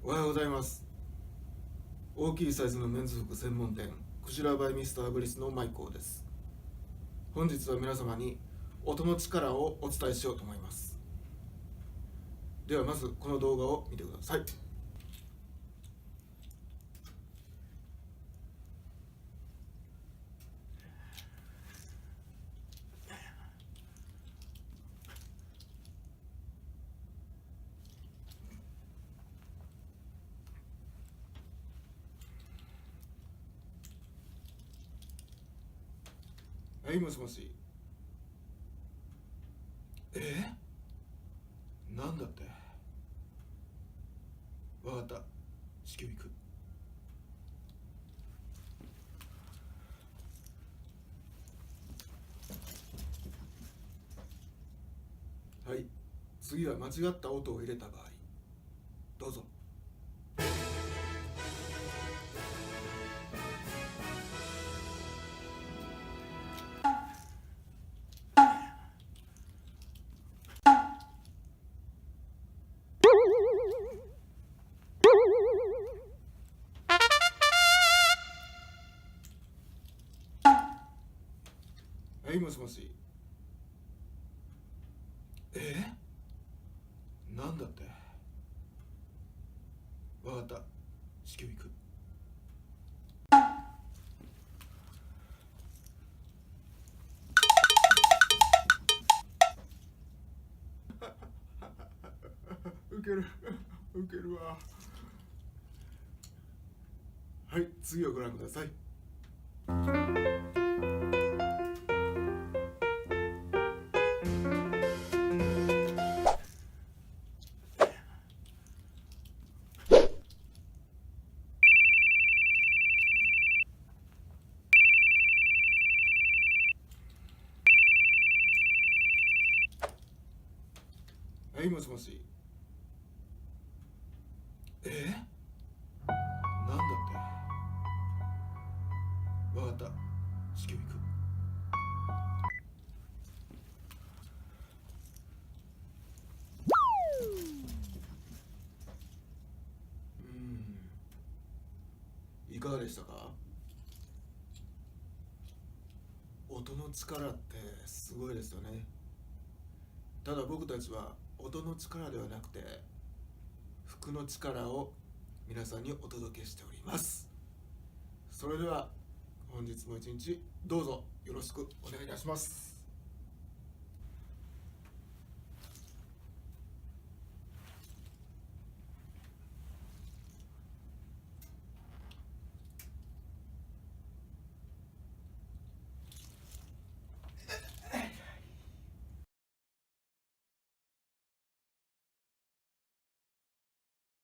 おはようございます。大きいサイズのメンズ服専門店クジラバイミスターブリスのマイコーです。本日は皆様に音の力をお伝えしようと思います。ではまずこの動画を見てください。はい、もしもし。なんだって。わかった、至急行く。はい、次は間違った音を入れた場合どうぞ。はい、もしもし。なんだって。わかった、至急行く。ウケるウケるわ。はい、次をご覧ください。はい、もしもし。なんだって。わかった、至急行く。いかがでしたか。音の力ってすごいですよね。ただ僕たちは音の力ではなくて服の力を皆さんにお届けしております。それでは本日も一日どうぞよろしくお願いいたします。